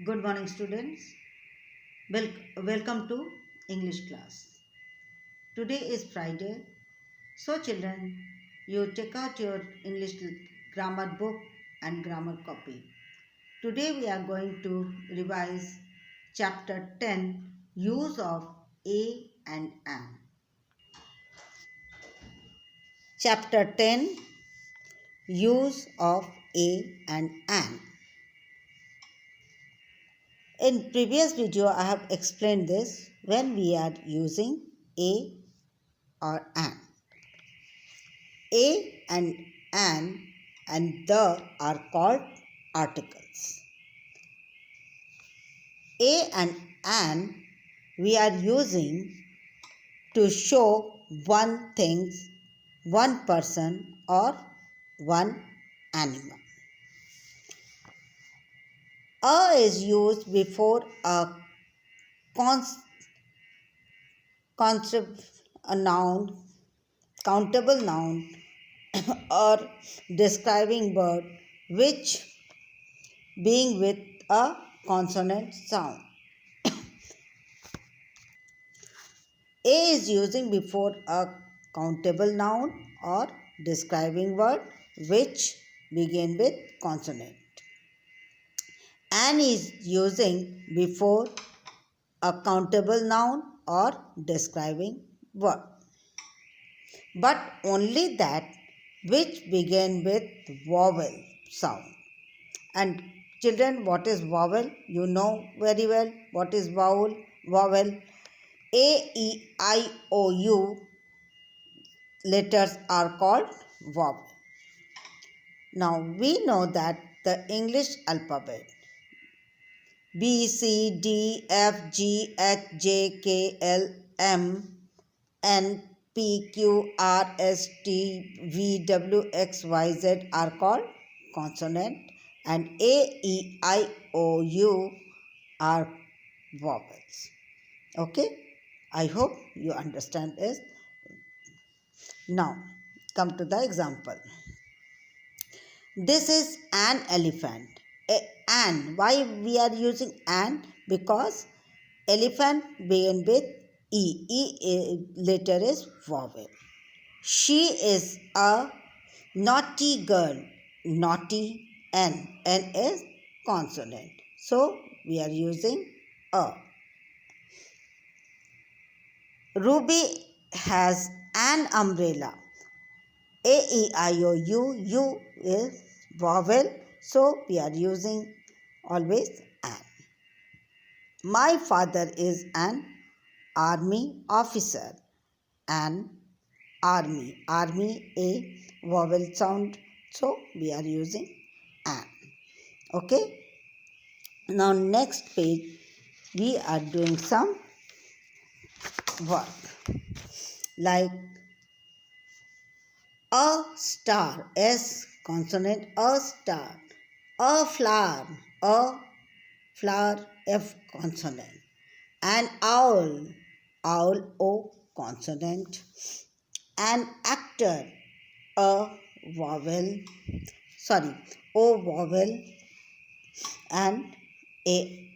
Good morning, students. Welcome to English class. Today is Friday, so children, you take out your English grammar book and grammar copy. Today we are going to revise chapter 10, Use of a and an. Chapter 10, Use of a and an. In previous video, I have explained this when we are using a or an. A and an and the are called articles. A and an we are using to show one thing, one person or one animal. A is used before a concept, a noun, countable noun or describing word which being with a consonant sound. A is using before a countable noun or describing word which begin with consonant. An is using before a countable noun or describing word, but only that which begin with vowel sound. And children, what is vowel? You know very well what is vowel. Vowel. A, E, I, O, U letters are called vowel. Now we know that the English alphabet B, C, D, F, G, H, J, K, L, M, N, P, Q, R, S, T, V, W, X, Y, Z are called consonant and A, E, I, O, U are vowels. Okay? I hope you understand this. Now, come to the example. This is an elephant. An. Why we are using an? Because elephant begin with E. Letter is vowel. She is a naughty girl. Naughty N. N is consonant. So we are using a. Ruby has an umbrella. A, E, I, O, U. U is vowel. So we are using always an. My father is an army officer. An army. Army a vowel sound. So we are using an. Okay. Now next page we are doing some work like a star, S consonant, a star, a flower, F consonant, an owl, O consonant, an actor, a vowel, O vowel, and A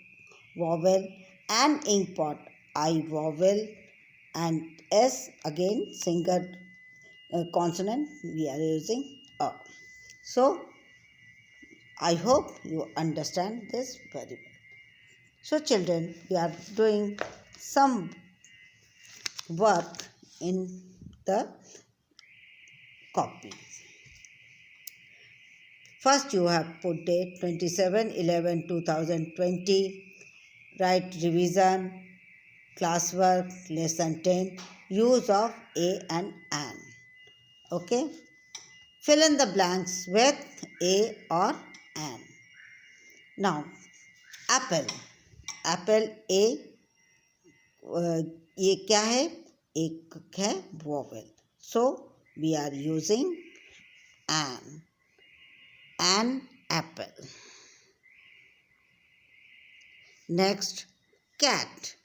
vowel, an inkpot, I vowel, and S again single consonant we are using a. So I hope you understand this very well. So children, we are doing some work in the copy. First you have put date 27/11/2020, write revision, classwork, lesson 10, use of a and an. Okay? Fill in the blanks with a or an. Now, apple. Apple a ये क्या है? एक है vowel. So we are using an apple. Next, cat.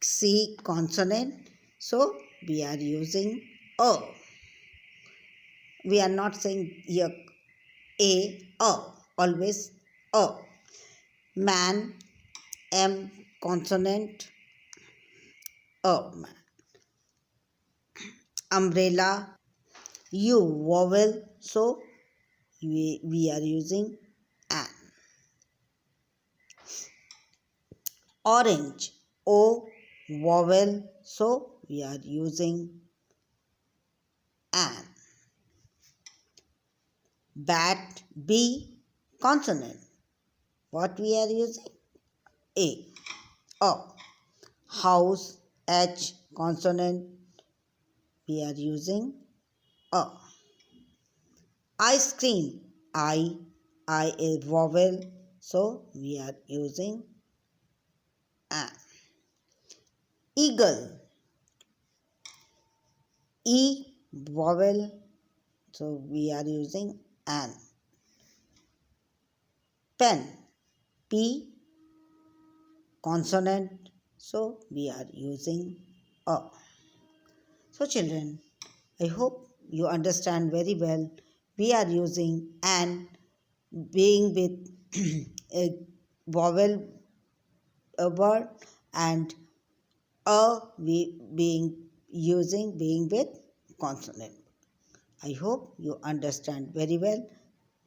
C consonant. So we are using a. We are not saying here a, always a. Man, M consonant. Oh man. Umbrella. U vowel. So we are using an. Orange. O vowel. So we are using an. Bat. B consonant. What we are using? A. O. House. H consonant. We are using A. Ice cream. I is vowel. So we are using an. Eagle. E vowel. So we are using an. Pen. P consonant. So we are using A. So children, I hope you understand very well. We are using an being with a vowel a word and a we being using being with consonant. I hope you understand very well.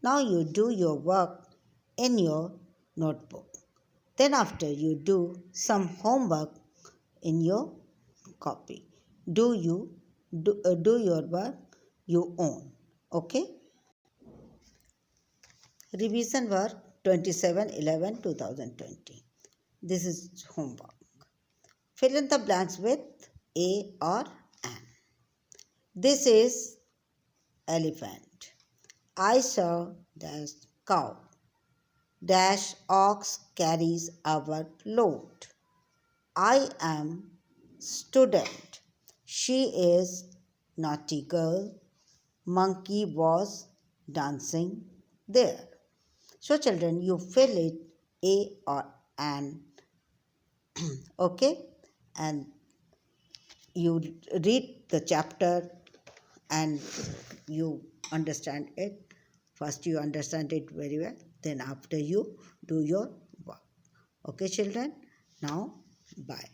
Now you do your work in your notebook. Then after you do some homework in your copy. Do your work you own. Okay? Revision work 27/11/2020. This is homework. Fill in the blanks with A or an. This is elephant. I saw dash cow. Dash ox carries our load. I am student. She is naughty girl. Monkey was dancing there. So children, you fill it A or an, okay, and you read the chapter and you understand it. First you understand it very well, then after you do your work. Okay children, now bye.